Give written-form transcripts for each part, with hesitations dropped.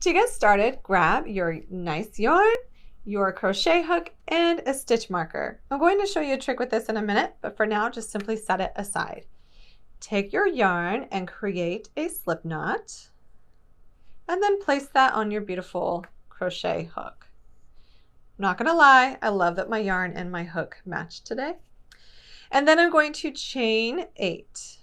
To get started, grab your nice yarn, your crochet hook, and a stitch marker. I'm going to show you a trick with this in a minute, but for now, just simply set it aside. Take your yarn and create a slip knot, and then place that on your beautiful crochet hook. I'm not gonna lie, I love that my yarn and my hook match today. And then I'm going to chain 8.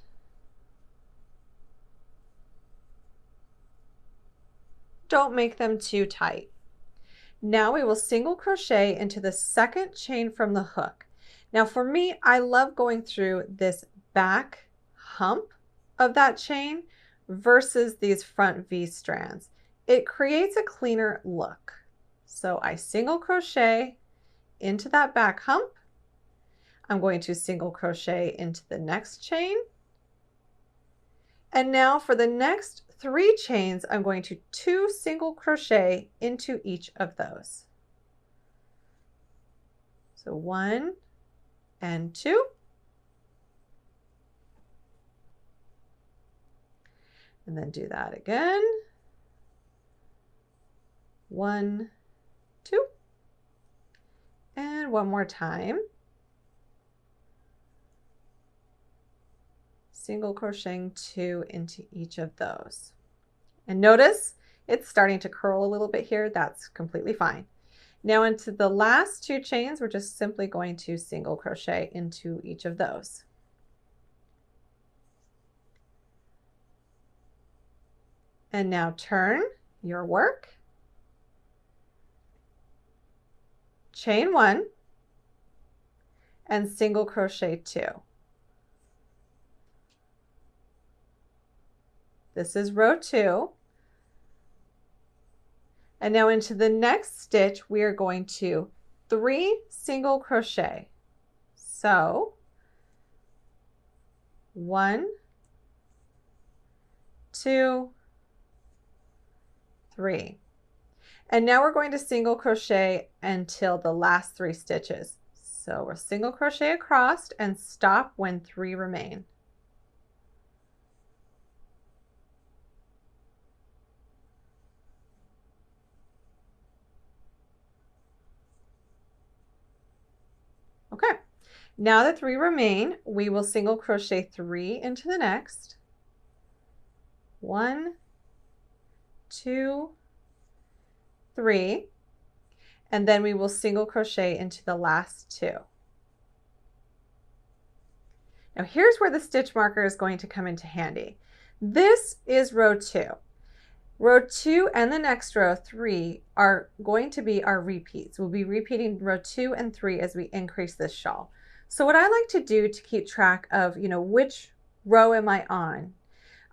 Don't make them too tight. Now we will single crochet into the second chain from the hook. Now for me, I love going through this back hump of that chain versus these front V strands. It creates a cleaner look. So I single crochet into that back hump. I'm going to single crochet into the next chain. And now for the next 3 chains, I'm going to 2 single crochet into each of those. So 1 and 2. And then do that again. 1, 2. And one more time. Single crocheting 2 into each of those. And notice it's starting to curl a little bit here. That's completely fine. Now into the last 2 chains, we're just simply going to single crochet into each of those. And now turn your work, chain 1, and single crochet 2. This is row 2. And now into the next stitch, we are going to 3 single crochet. So 1, 2, 3. And now we're going to single crochet until the last 3 stitches. So we'll single crochet across and stop when 3 remain. Okay, now that 3 remain, we will single crochet 3 into the next. 1, 2, 3, and then we will single crochet into the last 2. Now here's where the stitch marker is going to come into handy. This is row 2. Row 2 and the next row 3 are going to be our repeats. We'll be repeating row 2 and 3 as we increase this shawl. So what I like to do to keep track of, which row am I on,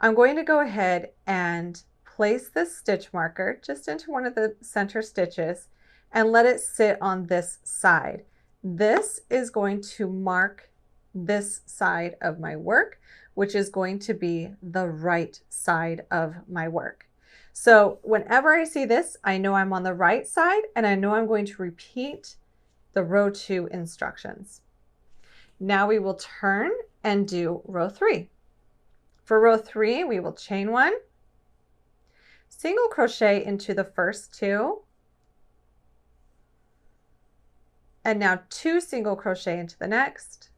I'm going to go ahead and place this stitch marker just into one of the center stitches and let it sit on this side. This is going to mark this side of my work, which is going to be the right side of my work. So whenever I see this, I know I'm on the right side and I know I'm going to repeat the row 2 instructions. Now we will turn and do row 3. For row 3, we will chain 1, single crochet into the first 2, and now 2 single crochet into the next,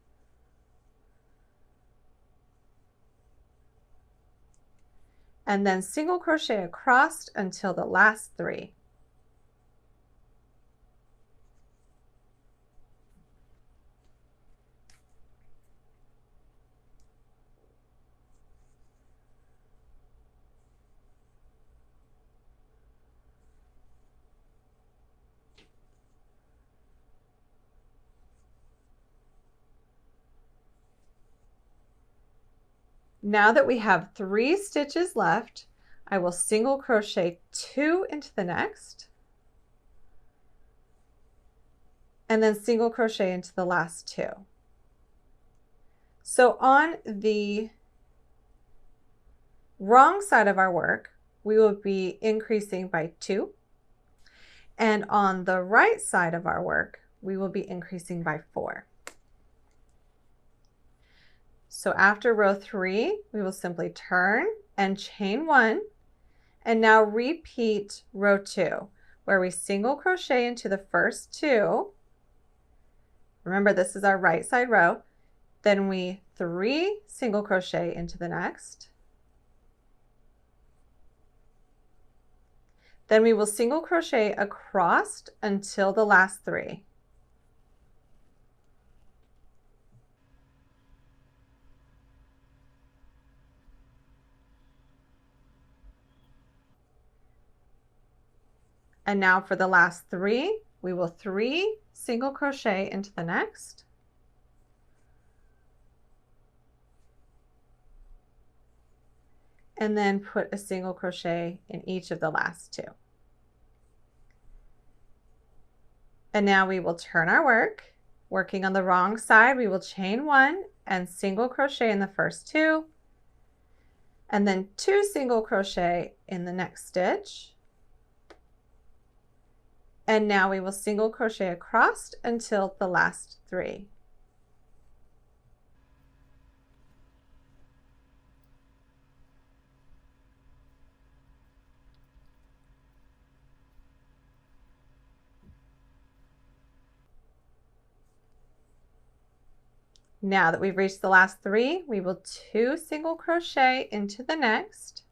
and then single crochet across until the last 3. Now that we have 3 stitches left, I will single crochet 2 into the next, and then single crochet into the last 2. So on the wrong side of our work, we will be increasing by 2, and on the right side of our work, we will be increasing by 4. So after row 3, we will simply turn and chain 1 And now repeat row 2, where we single crochet into the first 2. Remember, this is our right side row. Then we 3 single crochet into the next. Then we will single crochet across until the last 3. And now for the last 3, we will 3 single crochet into the next. And then put a single crochet in each of the last 2. And now we will turn our work. Working on the wrong side, we will chain 1 and single crochet in the first 2, and then 2 single crochet in the next stitch. And now we will single crochet across until the last 3. Now that we've reached the last 3, we will 2 single crochet into the next,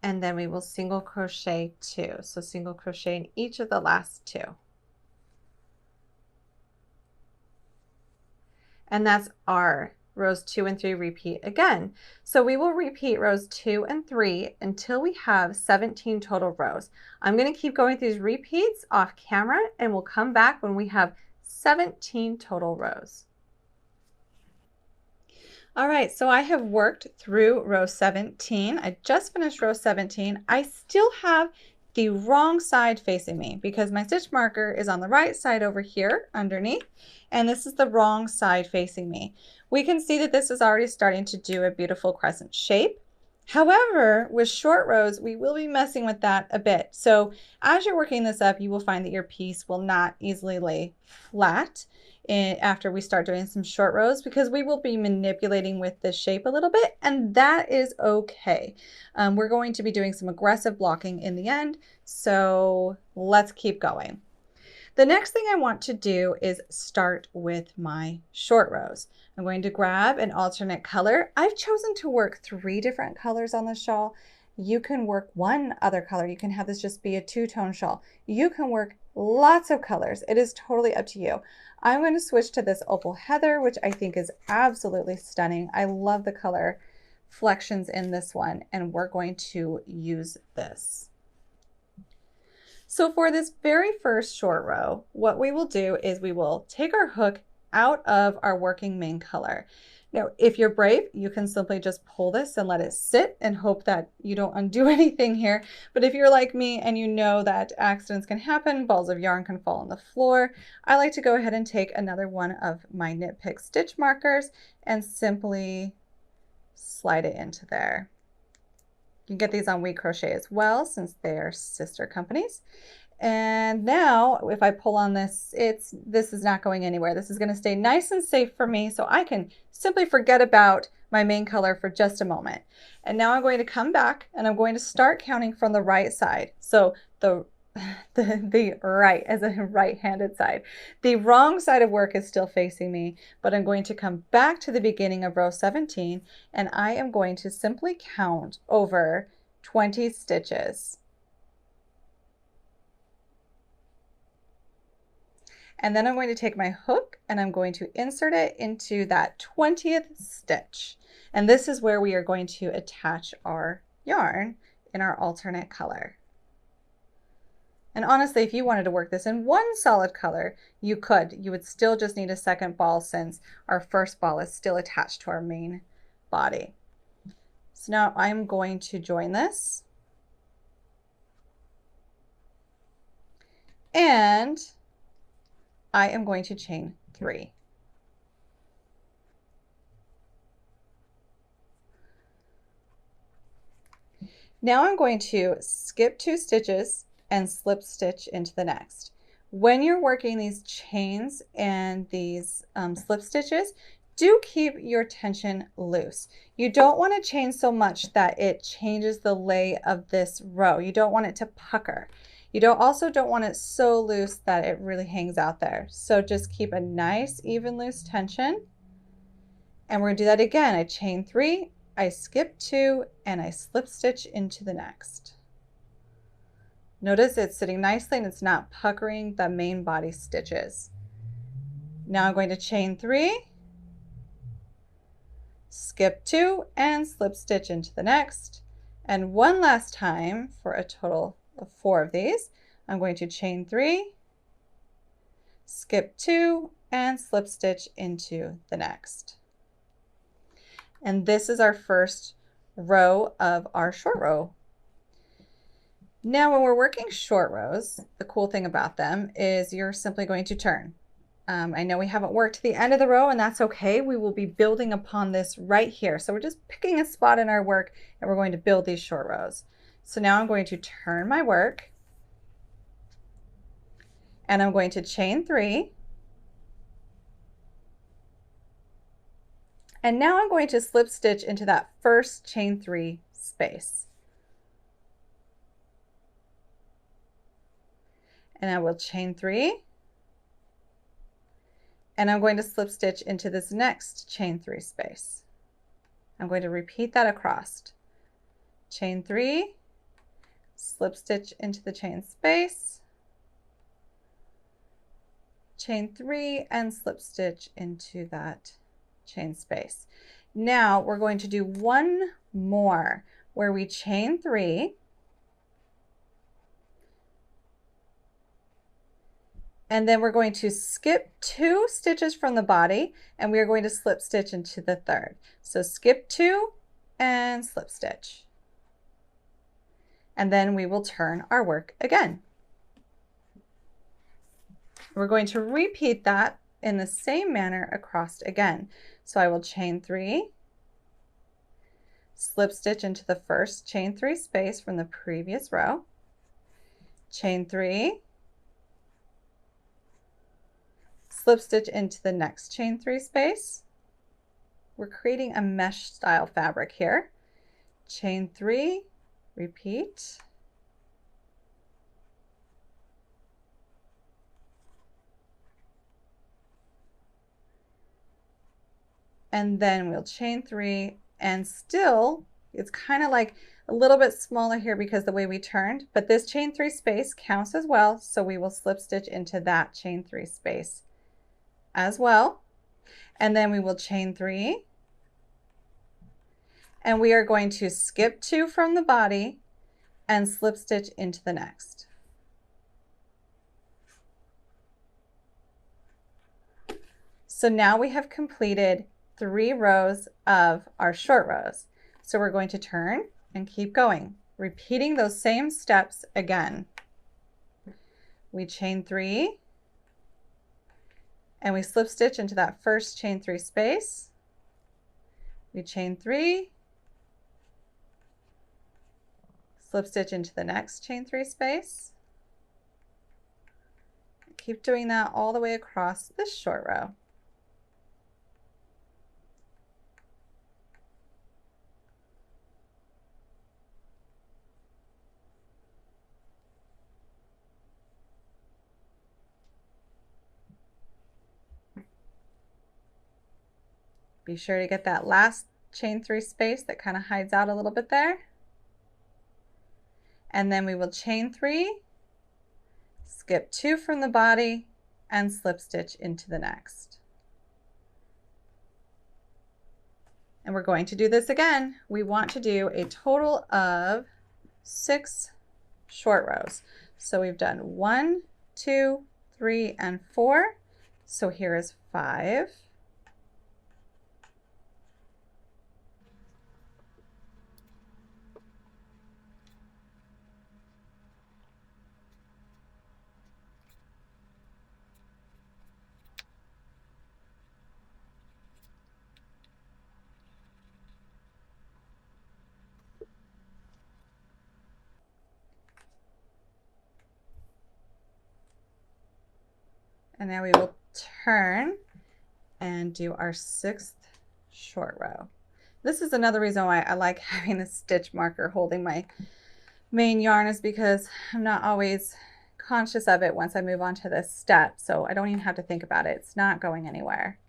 and then we will single crochet 2. So single crochet in each of the last 2. And that's our rows 2 and 3 repeat again. So we will repeat rows 2 and 3 until we have 17 total rows. I'm going to keep going through these repeats off camera, and we'll come back when we have 17 total rows. All right, so I have worked through row 17. I just finished row 17. I still have the wrong side facing me because my stitch marker is on the right side over here underneath, and this is the wrong side facing me. We can see that this is already starting to do a beautiful crescent shape. However, with short rows, we will be messing with that a bit. So as you're working this up, you will find that your piece will not easily lay flat after we start doing some short rows, because we will be manipulating with this shape a little bit, and that is okay. We're going to be doing some aggressive blocking in the end, so let's keep going. The next thing I want to do is start with my short rows. I'm going to grab an alternate color. I've chosen to work 3 different colors on the shawl. You can work one other color. You can have this just be a 2-tone shawl. You can work lots of colors. It is totally up to you. I'm going to switch to this Opal Heather, which I think is absolutely stunning. I love the color flections in this one, and we're going to use this. So for this very first short row, what we will do is we will take our hook out of our working main color. Now, if you're brave, you can simply just pull this and let it sit and hope that you don't undo anything here. But if you're like me and you know that accidents can happen, balls of yarn can fall on the floor, I like to go ahead and take another one of my Knit Pick stitch markers and simply slide it into there. You can get these on We Crochet as well, since they're sister companies. And now if I pull on this, this is not going anywhere. This is going to stay nice and safe for me, so I can simply forget about my main color for just a moment. And now I'm going to come back and I'm going to start counting from the right side. So the right as a right-handed side. The wrong side of work is still facing me, but I'm going to come back to the beginning of row 17, and I am going to simply count over 20 stitches. And then I'm going to take my hook and I'm going to insert it into that 20th stitch. And this is where we are going to attach our yarn in our alternate color. And honestly, if you wanted to work this in one solid color, you could. You would still just need a second ball, since our first ball is still attached to our main body. So now I'm going to join this. And I am going to chain 3. Now I'm going to skip 2 stitches and slip stitch into the next. When you're working these chains and these slip stitches, do keep your tension loose. You don't want to chain so much that it changes the lay of this row. You don't want it to pucker. You also don't want it so loose that it really hangs out there. So just keep a nice even loose tension. And we're going to do that again. I chain 3, I skip 2, and I slip stitch into the next. Notice it's sitting nicely and it's not puckering the main body stitches. Now I'm going to chain 3, skip 2, and slip stitch into the next. And one last time for a total of 4 of these. I'm going to chain 3, skip 2, and slip stitch into the next. And this is our first row of our short row. Now when we're working short rows, the cool thing about them is you're simply going to turn. I know we haven't worked to the end of the row, and that's okay. We will be building upon this right here. So we're just picking a spot in our work and we're going to build these short rows. So now I'm going to turn my work and I'm going to chain 3. And now I'm going to slip stitch into that first chain 3 space. And I will chain 3. And I'm going to slip stitch into this next chain 3 space. I'm going to repeat that across. Chain 3, slip stitch into the chain space, chain 3, and slip stitch into that chain space. Now we're going to do one more where we chain 3, and then we're going to skip 2 stitches from the body and we are going to slip stitch into the third. So skip 2 and slip stitch. And then we will turn our work again. We're going to repeat that in the same manner across again. So I will chain 3, slip stitch into the first chain 3 space from the previous row, chain 3, slip stitch into the next chain 3 space. We're creating a mesh style fabric here. Chain 3, repeat. And then we'll chain 3, and still it's kind of like a little bit smaller here because the way we turned, but this chain 3 space counts as well, so we will slip stitch into that chain 3 space as well. And then we will chain 3, and we are going to skip 2 from the body and slip stitch into the next. So now we have completed 3 rows of our short rows. So we're going to turn and keep going, repeating those same steps again. We chain 3, and we slip stitch into that first chain 3 space. We chain 3, slip stitch into the next chain 3 space. Keep doing that all the way across this short row. Be sure to get that last chain 3 space that kind of hides out a little bit there. And then we will chain 3, skip 2 from the body, and slip stitch into the next. And we're going to do this again. We want to do a total of 6 short rows. So we've done 1, 2, 3, and 4. So here is 5. And now we will turn and do our 6th short row. This is another reason why I like having a stitch marker holding my main yarn, is because I'm not always conscious of it once I move on to this step, so I don't even have to think about it. It's not going anywhere.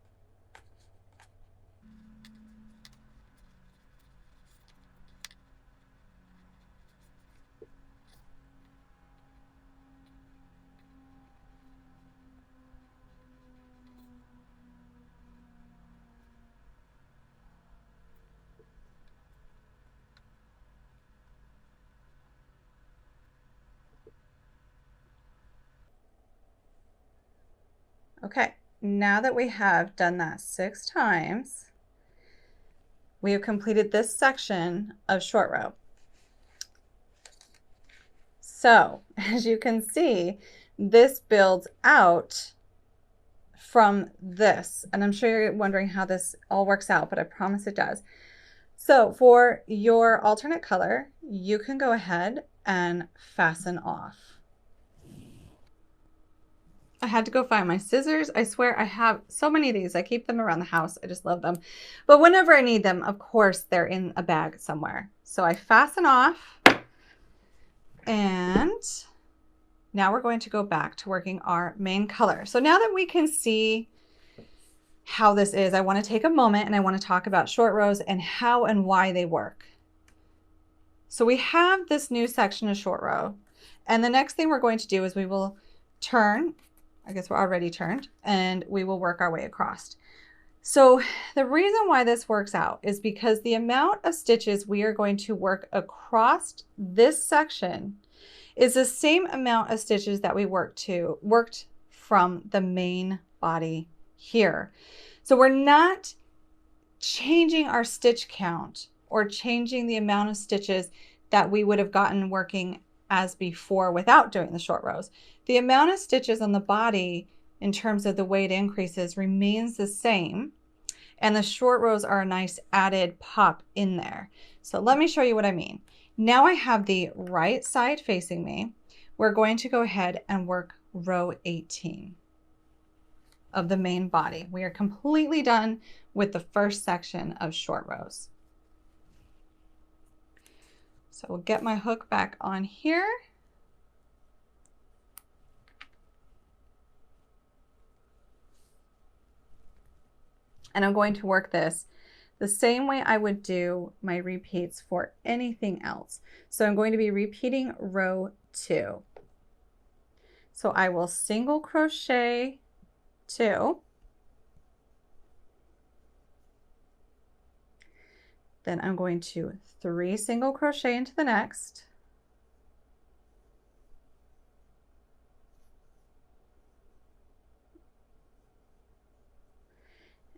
Okay, now that we have done that 6 times, we have completed this section of short row. So as you can see, this builds out from this, and I'm sure you're wondering how this all works out, but I promise it does. So for your alternate color, you can go ahead and fasten off. I had to go find my scissors. I swear I have so many of these. I keep them around the house. I just love them. But whenever I need them, of course, they're in a bag somewhere. So I fasten off, and now we're going to go back to working our main color. So now that we can see how this is, I want to take a moment and I want to talk about short rows and how and why they work. So we have this new section of short row, and the next thing we're going to do is we will turn. I guess we're already turned, and we will work our way across. So the reason why this works out is because the amount of stitches we are going to work across this section is the same amount of stitches that we worked from the main body here. So we're not changing our stitch count or changing the amount of stitches that we would have gotten working as before without doing the short rows. The amount of stitches on the body in terms of the way it increases remains the same, and the short rows are a nice added pop in there. So let me show you what I mean. Now I have the right side facing me. We're going to go ahead and work row 18 of the main body. We are completely done with the first section of short rows. So we'll get my hook back on here. And I'm going to work this the same way I would do my repeats for anything else. So I'm going to be repeating row 2. So I will single crochet 2. Then I'm going to 3 single crochet into the next.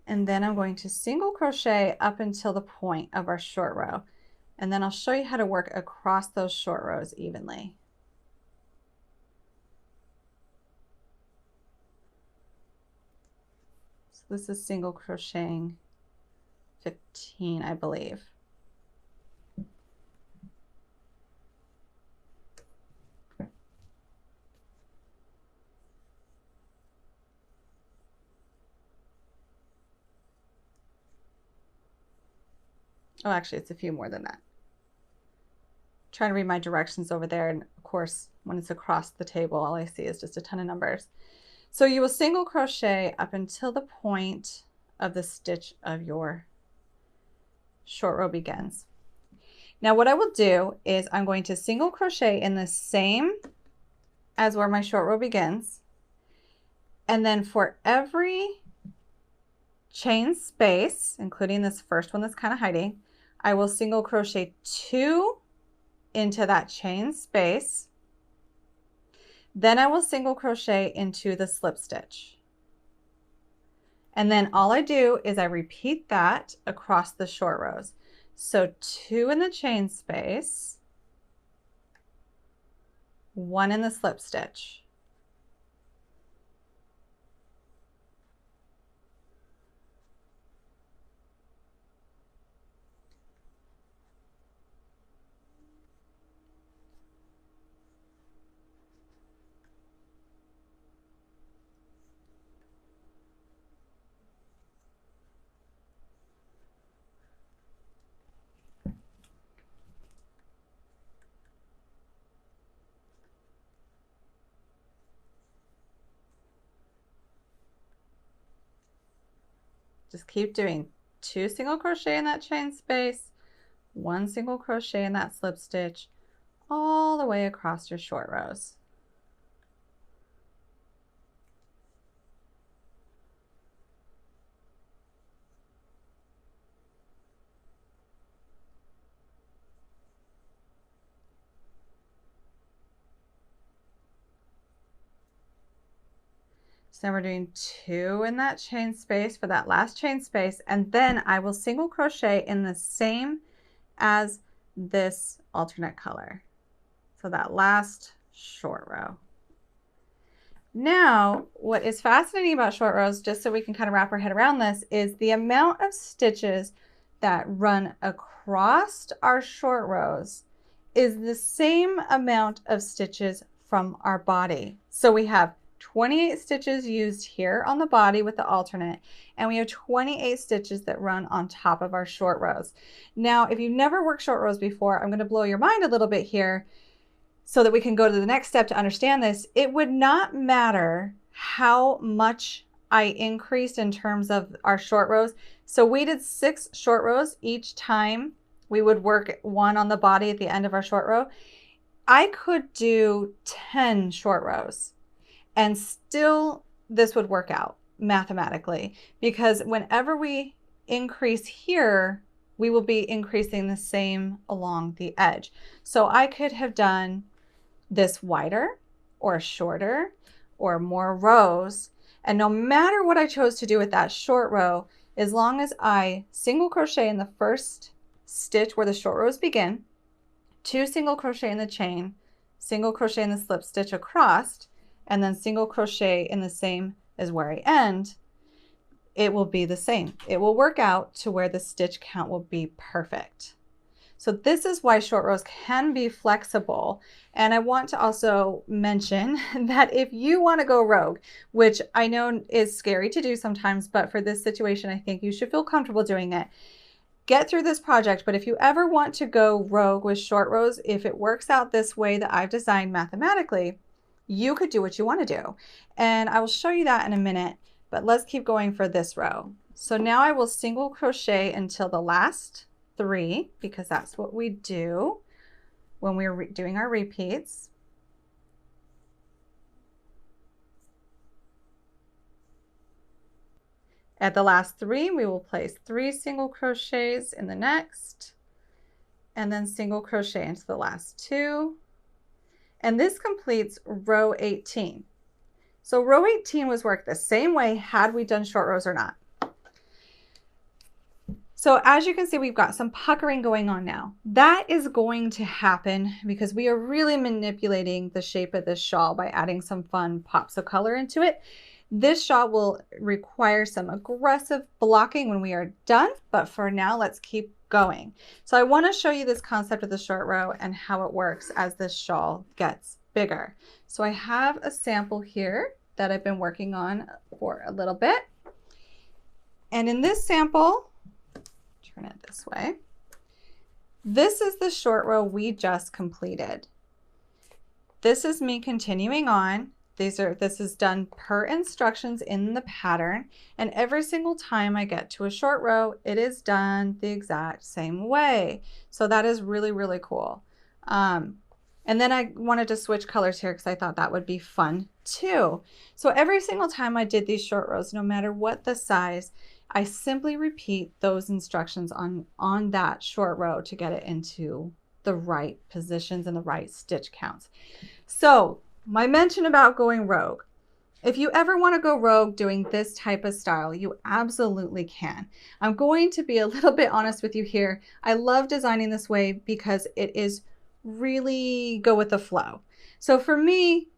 And then I'm going to single crochet up until the point of our short row. And then I'll show you how to work across those short rows evenly. So this is single crocheting 15, I believe. Oh, actually, it's a few more than that. Trying to read my directions over there, and of course, when it's across the table, all I see is just a ton of numbers. So you will single crochet up until the point of the stitch of your short row begins. Now what I will do is I'm going to single crochet in the same as where my short row begins, and then for every chain space, including this first one that's kind of hiding, I will single crochet 2 into that chain space. Then I will single crochet into the slip stitch. And then all I do is I repeat that across the short rows. So 2 in the chain space, 1 in the slip stitch. Just keep doing 2 single crochet in that chain space, 1 single crochet in that slip stitch, all the way across your short rows. So now we're doing 2 in that chain space for that last chain space, and then I will single crochet in the same as this alternate color. So that last short row. Now, what is fascinating about short rows, just so we can kind of wrap our head around this, is the amount of stitches that run across our short rows is the same amount of stitches from our body. So we have 28 stitches used here on the body with the alternate, and we have 28 stitches that run on top of our short rows. Now, if you've never worked short rows before, I'm going to blow your mind a little bit here so that we can go to the next step to understand this. It would not matter how much I increased in terms of our short rows. So we did 6 short rows each time we would work 1 on the body at the end of our short row. I could do 10 short rows and still this would work out mathematically, because whenever we increase here, we will be increasing the same along the edge. So I could have done this wider or shorter or more rows, and no matter what I chose to do with that short row, as long as I single crochet in the first stitch where the short rows begin, 2 single crochet in the chain, single crochet in the slip stitch across, and then single crochet in the same as where I end, it will be the same. It will work out to where the stitch count will be perfect. So this is why short rows can be flexible. And I want to also mention that if you want to go rogue, which I know is scary to do sometimes, but for this situation, I think you should feel comfortable doing it. Get through this project, but if you ever want to go rogue with short rows, if it works out this way that I've designed mathematically, you could do what you want to do. And I will show you that in a minute, but let's keep going for this row. So now I will single crochet until the last 3, because that's what we do when we're doing our repeats. At the last 3, we will place 3 single crochets in the next, and then single crochet into the last 2. And this completes row 18. So row 18 was worked the same way had we done short rows or not. So as you can see, we've got some puckering going on now. That is going to happen because we are really manipulating the shape of this shawl by adding some fun pops of color into it. This shawl will require some aggressive blocking when we are done, but for now, let's keep going. So I want to show you this concept of the short row and how it works as this shawl gets bigger. So I have a sample here that I've been working on for a little bit. And in this sample, turn it this way, this is the short row we just completed. This is me continuing on. This is done per instructions in the pattern, and every single time I get to a short row, it is done the exact same way. So that is really, really cool. And then I wanted to switch colors here because I thought that would be fun too. So every single time I did these short rows, no matter what the size, I simply repeat those instructions on that short row to get it into the right positions and the right stitch counts. So my mention about going rogue. If you ever want to go rogue doing this type of style, you absolutely can. I'm going to be a little bit honest with you here. I love designing this way because it is really go with the flow. So for me,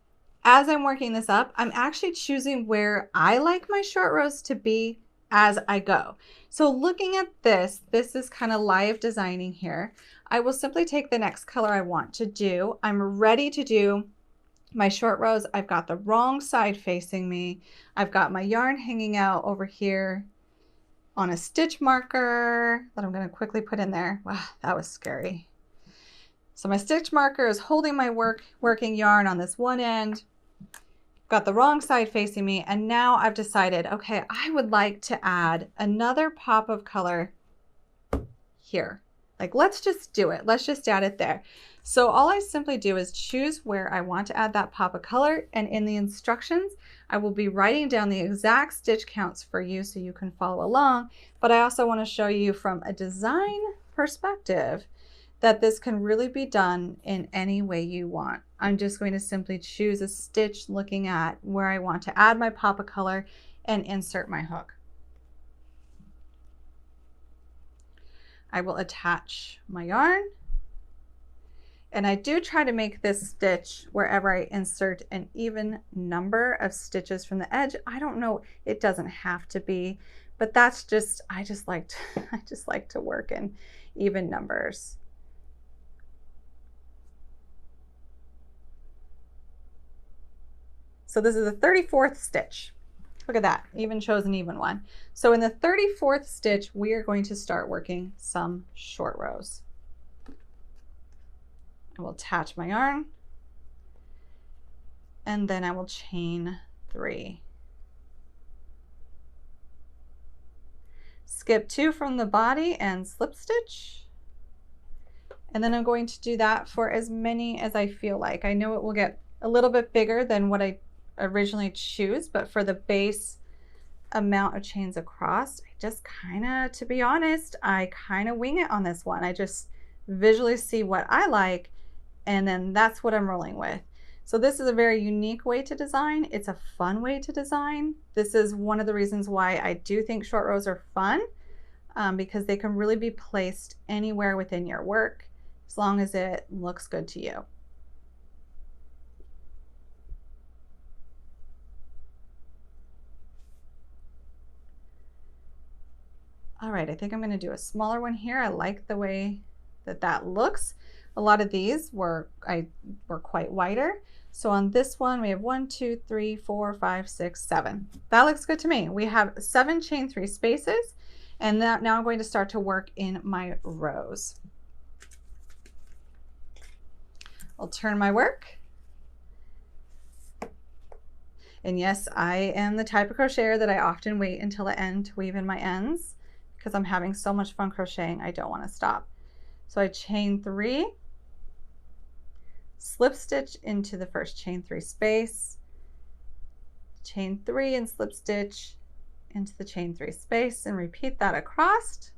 as I'm working this up, I'm actually choosing where I like my short rows to be as I go. So looking at this is kind of live designing here. I will simply take the next color I want to do. I'm ready to do my short rows. I've got the wrong side facing me. I've got my yarn hanging out over here on a stitch marker that I'm going to quickly put in there. Wow, that was scary. So my stitch marker is holding my working yarn on this one end. got the wrong side facing me, and now I've decided, okay, I would like to add another pop of color here. Like, let's just do it. Let's just add it there. So all I simply do is choose where I want to add that pop of color, and in the instructions, I will be writing down the exact stitch counts for you so you can follow along. But I also want to show you from a design perspective that this can really be done in any way you want. I'm just going to simply choose a stitch looking at where I want to add my pop of color and insert my hook. I will attach my yarn, and I do try to make this stitch wherever I insert an even number of stitches from the edge. I don't know, it doesn't have to be, but that's just, I just like to work in even numbers. So this is the 34th stitch. Look at that, even chose an even one. So in the 34th stitch, we are going to start working some short rows. I will attach my yarn, and then I will chain 3. Skip 2 from the body and slip stitch. And then I'm going to do that for as many as I feel like. I know it will get a little bit bigger than what I originally choose, but for the base amount of chains across, I just kind of, to be honest, I kind of wing it on this one. I just visually see what I like, and then that's what I'm rolling with. So this is a very unique way to design. It's a fun way to design. This is one of the reasons why I do think short rows are fun, because they can really be placed anywhere within your work as long as it looks good to you. All right, I think I'm going to do a smaller one here. I like the way that that looks. A lot of these were quite wider. So on this one, we have 1, 2, 3, 4, 5, 6, 7. That looks good to me. We have 7 chain 3 spaces, and now I'm going to start to work in my rows. I'll turn my work. And yes, I am the type of crocheter that I often wait until the end to weave in my ends, because I'm having so much fun crocheting, I don't want to stop. So I chain 3, slip stitch into the first chain 3 space, chain 3 and slip stitch into the chain 3 space, and repeat that across.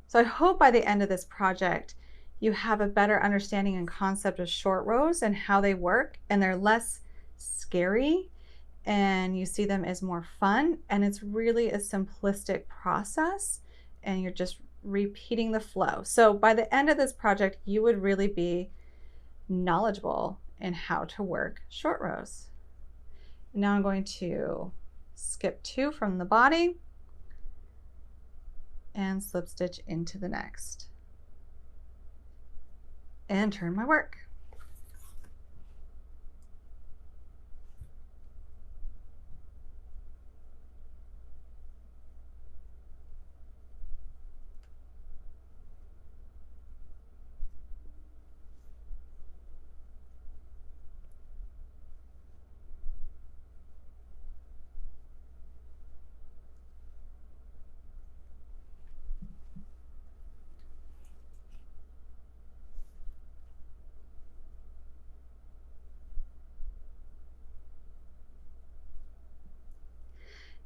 So I hope by the end of this project you have a better understanding and concept of short rows and how they work, and they're less scary, and you see them as more fun, and it's really a simplistic process, and you're just repeating the flow. So by the end of this project, you would really be knowledgeable in how to work short rows. Now I'm going to skip 2 from the body and slip stitch into the next, and turn my work.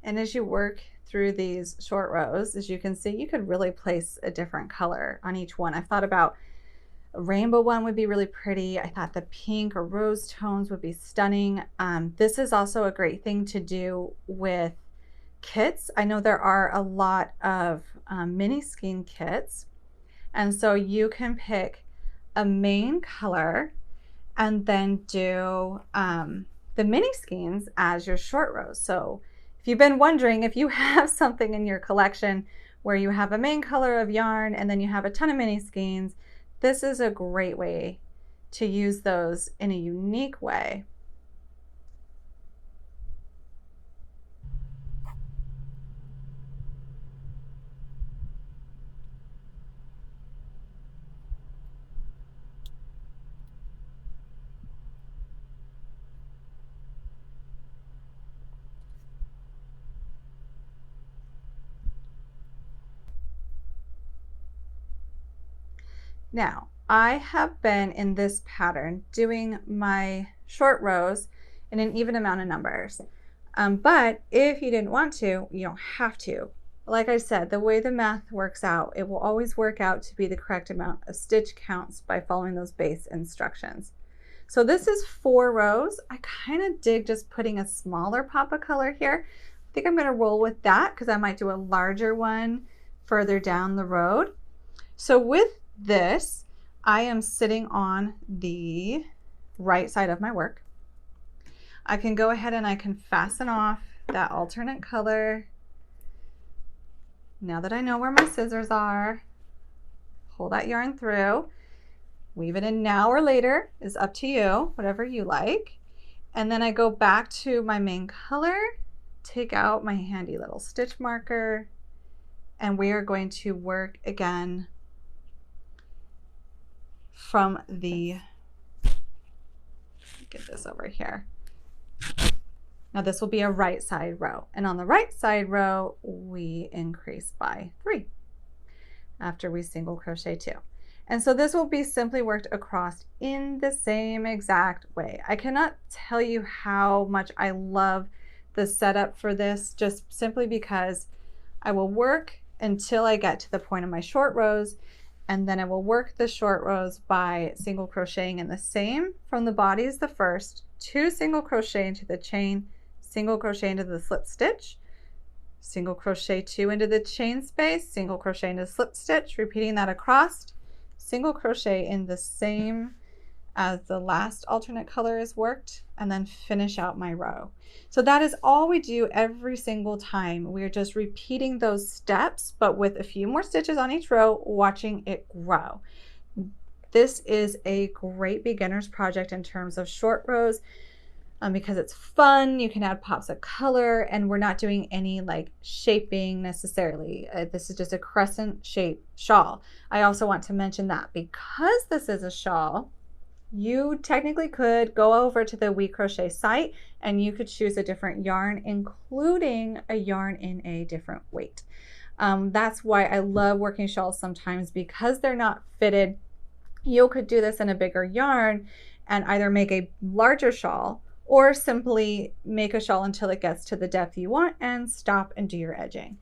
And as you work through these short rows, as you can see, you could really place a different color on each one. I thought about a rainbow one would be really pretty. I thought the pink or rose tones would be stunning. This is also a great thing to do with kits. I know there are a lot of mini skein kits, and so you can pick a main color and then do the mini skeins as your short rows. So if you've been wondering, if you have something in your collection where you have a main color of yarn and then you have a ton of mini skeins, this is a great way to use those in a unique way. Now, I have been in this pattern doing my short rows in an even amount of numbers. But if you didn't want to, you don't have to. Like I said, the way the math works out, it will always work out to be the correct amount of stitch counts by following those base instructions. So this is 4 rows. I kind of dig just putting a smaller pop of color here. I think I'm going to roll with that because I might do a larger one further down the road. So with this, I am sitting on the right side of my work. I can go ahead and I can fasten off that alternate color. Now that I know where my scissors are, pull that yarn through, weave it in now or later, is up to you, whatever you like. And then I go back to my main color, take out my handy little stitch marker, and we are going to work again from the, get this over here. Now this will be a right side row, and on the right side row we increase by 3 after we single crochet 2. And so this will be simply worked across in the same exact way. I cannot tell you how much I love the setup for this, just simply because I will work until I get to the point of my short rows, and then I will work the short rows by single crocheting in the same from the body as the first, 2 single crochet into the chain, single crochet into the slip stitch, single crochet 2 into the chain space, single crochet into the slip stitch, repeating that across, single crochet in the same as the last alternate color is worked, and then finish out my row. So that is all we do every single time. We're just repeating those steps, but with a few more stitches on each row, watching it grow. This is a great beginner's project in terms of short rows, because it's fun. You can add pops of color, and we're not doing any like shaping necessarily. This is just a crescent shape shawl. I also want to mention that because this is a shawl, you technically could go over to the We Crochet site and you could choose a different yarn, including a yarn in a different weight. That's why I love working shawls sometimes, because they're not fitted. You could do this in a bigger yarn and either make a larger shawl or simply make a shawl until it gets to the depth you want and stop and do your edging.